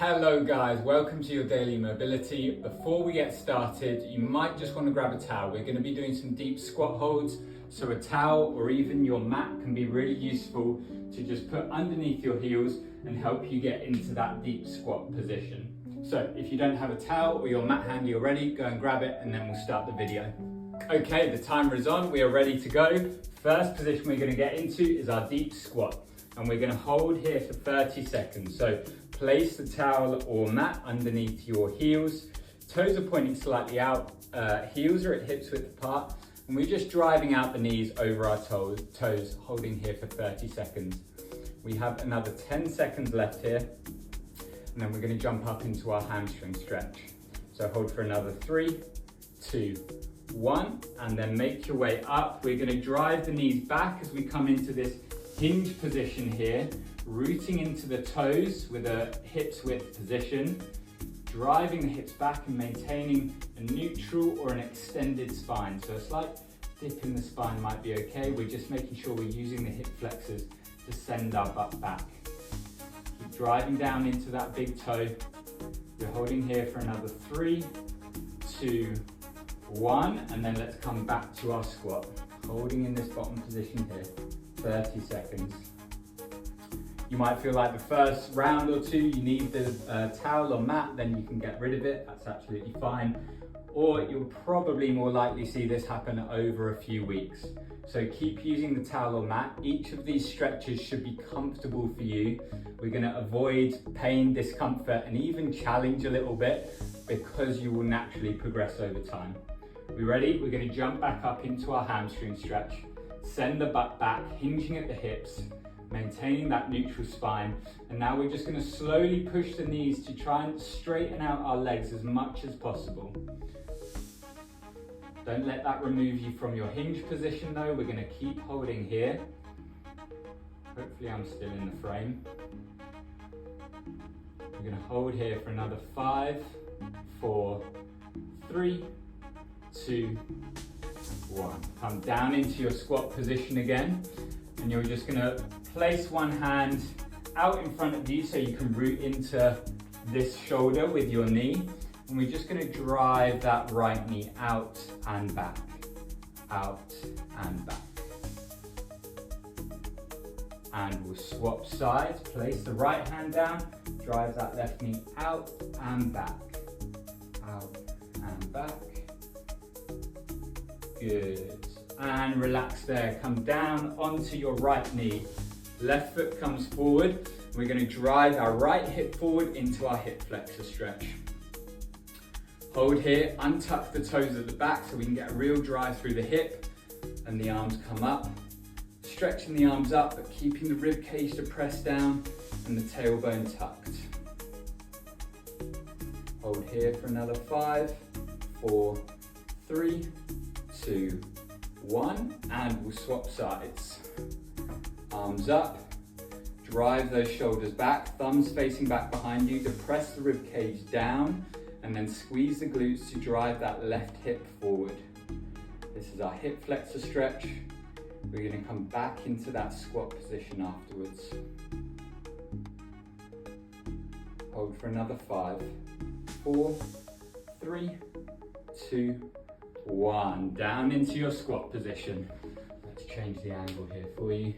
Hello guys, welcome to your daily mobility. Before we get started, you might just want to grab a towel. We're going to be doing some deep squat holds, so a towel or even your mat can be really useful to just put underneath your heels and help you get into that deep squat position. So if you don't have a towel or your mat handy already, go and grab it and then we'll start the video. Okay, the timer is on, we are ready to go. First position we're going to get into is our deep squat, and we're going to hold here for 30 seconds. So place the towel or mat underneath your heels. Toes are pointing slightly out, heels are at hips width apart, and we're just driving out the knees over our toes, holding here for 30 seconds. We have another 10 seconds left here, and then we're going to jump up into our hamstring stretch. So hold for another 3, 2, 1, and then make your way up. We're going to drive the knees back as we come into this hinge position here, rooting into the toes with a hips width position, driving the hips back and maintaining a neutral or an extended spine. So a slight dip in the spine might be okay. We're just making sure we're using the hip flexors to send our butt back. Keep driving down into that big toe. We're holding here for another 3, 2, 1, and then let's come back to our squat. Holding in this bottom position here, 30 seconds. You might feel like the first round or two you need the towel or mat, then you can get rid of it, that's absolutely fine. Or you'll probably more likely see this happen over a few weeks. So keep using the towel or mat. Each of these stretches should be comfortable for you. We're going to avoid pain, discomfort, and even challenge a little bit because you will naturally progress over time. We ready? We're going to jump back up into our hamstring stretch. Send the butt back, hinging at the hips, maintaining that neutral spine. And now we're just going to slowly push the knees to try and straighten out our legs as much as possible. Don't let that remove you from your hinge position though. We're going to keep holding here. Hopefully I'm still in the frame. We're going to hold here for another 5, 4, 3, 2, 1. Come down into your squat position again, and you're just going to place one hand out in front of you so you can root into this shoulder with your knee, and we're just going to drive that right knee out and back, out and back. And we'll swap sides, place the right hand down, drive that left knee out and back, out and back. Good. And relax there. Come down onto your right knee. Left foot comes forward. We're going to drive our right hip forward into our hip flexor stretch. Hold here, untuck the toes at the back so we can get a real drive through the hip, and the arms come up. Stretching the arms up, but keeping the rib cage depressed down and the tailbone tucked. Hold here for another 5, 4, 3, 2, 1, and we'll swap sides. Arms up, drive those shoulders back, thumbs facing back behind you, depress the rib cage down, and then squeeze the glutes to drive that left hip forward. This is our hip flexor stretch. We're going to come back into that squat position afterwards. Hold for another 5, 4, 3, 2, 1. Down into your squat position. Let's change the angle here for you.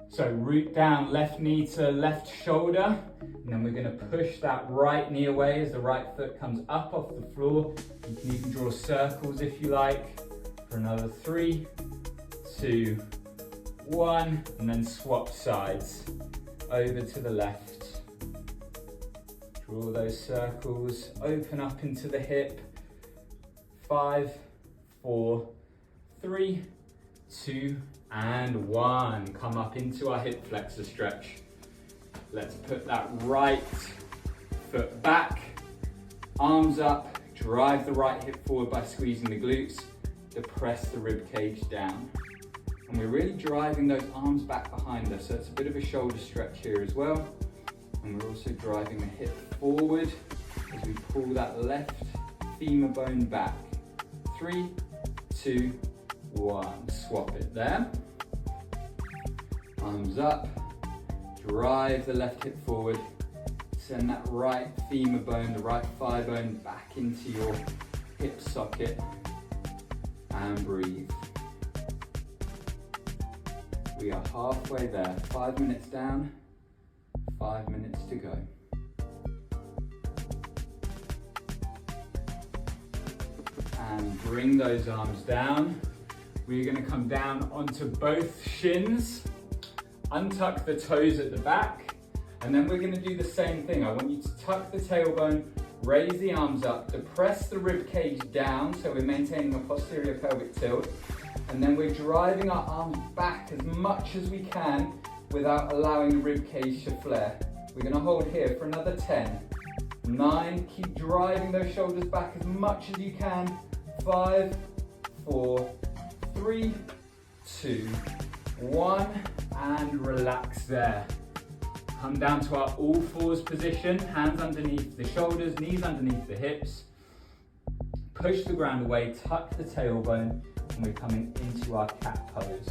So root down, left knee to left shoulder, and then we're going to push that right knee away as the right foot comes up off the floor. You can even draw circles if you like. For another 3, 2, 1, and then swap sides over to the left. Draw those circles, open up into the hip. 5, 4, 3, 2, and 1. Come up into our hip flexor stretch. Let's put that right foot back, arms up, drive the right hip forward by squeezing the glutes, depress the rib cage down. And we're really driving those arms back behind us, so it's a bit of a shoulder stretch here as well. And we're also driving the hip forward as we pull that left femur bone back. 3, 2, 1. Swap it there. Arms up. Drive the left hip forward. Send that right femur bone, the right thigh bone back into your hip socket and breathe. We are halfway there. 5 minutes down, 5 minutes to go. And bring those arms down. We're going to come down onto both shins, untuck the toes at the back, and then we're going to do the same thing. I want you to tuck the tailbone, raise the arms up, depress the rib cage down, so we're maintaining a posterior pelvic tilt, and then we're driving our arms back as much as we can without allowing the rib cage to flare. We're going to hold here for another 10, 9, keep driving those shoulders back as much as you can, 5, 4, 3, 2, 1, and relax there. Come down to our all fours position, hands underneath the shoulders, knees underneath the hips. Push the ground away, tuck the tailbone, and we're coming into our cat pose.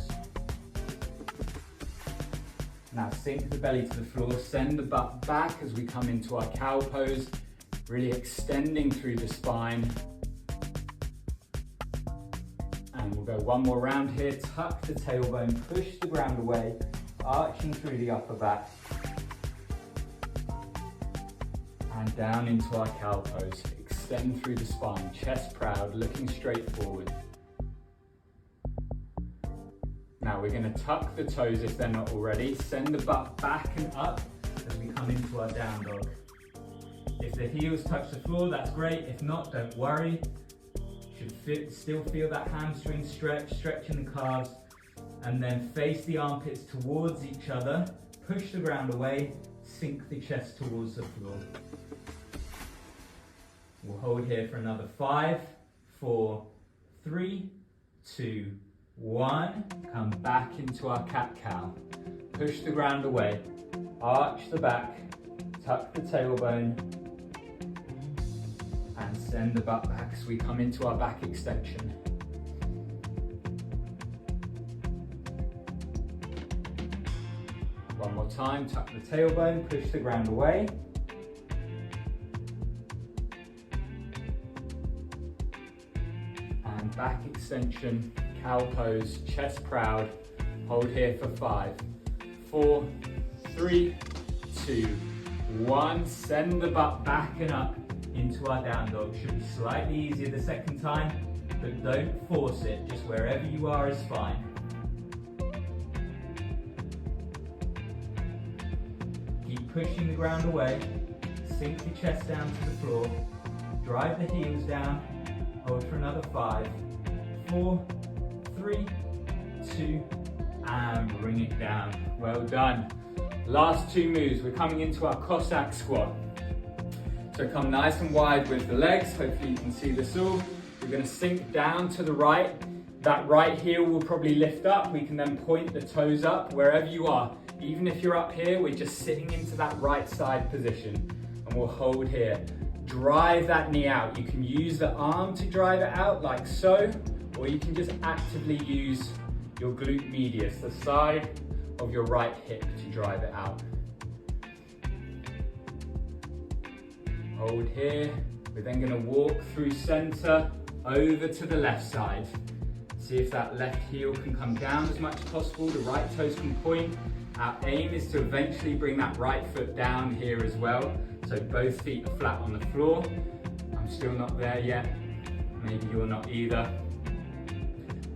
Now sink the belly to the floor, send the butt back as we come into our cow pose, really extending through the spine. And we'll go one more round here, tuck the tailbone, push the ground away, arching through the upper back. And down into our cow pose. Extend through the spine, chest proud, looking straight forward. Now we're going to tuck the toes if they're not already. Send the butt back and up as we come into our down dog. If the heels touch the floor, that's great. If not, don't worry. Should still feel that hamstring stretch, stretching the calves. And then face the armpits towards each other. Push the ground away, sink the chest towards the floor. We'll hold here for another 5, 4, 3, 2, 1. Come back into our cat-cow. Push the ground away, arch the back, tuck the tailbone, and send the butt back as we come into our back extension. One more time, tuck the tailbone, push the ground away. And back extension, cow pose, chest proud. Hold here for 5, 4, 3, 2, 1. Send the butt back and up into our down dog. Should be slightly easier the second time, but don't force it. Just wherever you are is fine. Keep pushing the ground away. Sink the chest down to the floor. Drive the heels down. Hold for another 5, 4, 3, 2, and bring it down. Well done. Last 2 moves. We're coming into our Cossack squat. So come nice and wide with the legs. Hopefully you can see this all. We're going to sink down to the right. That right heel will probably lift up. We can then point the toes up wherever you are. Even if you're up here, we're just sitting into that right side position. And we'll hold here. Drive that knee out. You can use the arm to drive it out like so, or you can just actively use your glute medius, the side of your right hip, to drive it out. Hold here. We're then going to walk through center over to the left side. See if that left heel can come down as much as possible. The right toes can point. Our aim is to eventually bring that right foot down here as well. So both feet are flat on the floor. I'm still not there yet. Maybe you're not either.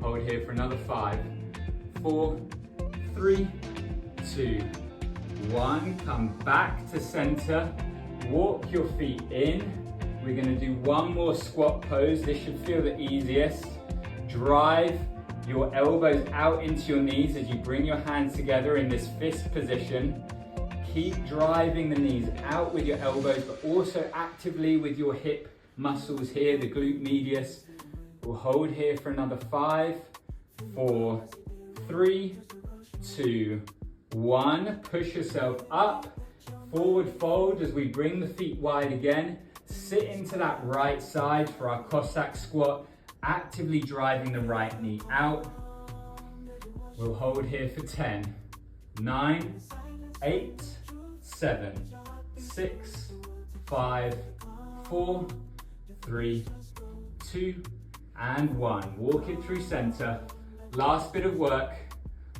Hold here for another 5, 4, 3, 2, 1. Come back to center. Walk your feet in. We're going to do one more squat pose. This should feel the easiest. Drive your elbows out into your knees as you bring your hands together in this fist position. Keep driving the knees out with your elbows, but also actively with your hip muscles here, the glute medius. We'll hold here for another 5, 4, 3, 2, 1. Push yourself up. Forward fold as we bring the feet wide again. Sit into that right side for our Cossack squat, actively driving the right knee out. We'll hold here for 10, 9, 8, 7, 6, 5, 4, 3, 2, and 1. Walk it through center. Last bit of work.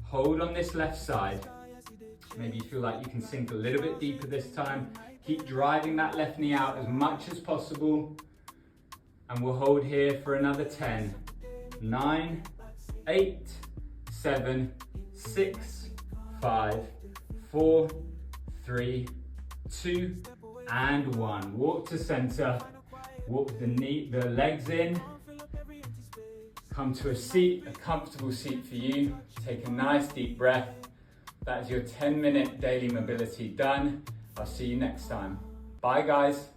Hold on this left side. Maybe you feel like you can sink a little bit deeper this time. Keep driving that left knee out as much as possible. And we'll hold here for another 10, 9, 8, 7, 6, 5, 4, 3, 2, and 1. Walk to center. Walk the legs in. Come to a seat, a comfortable seat for you. Take a nice deep breath. That's your 10-minute daily mobility done. I'll see you next time. Bye guys.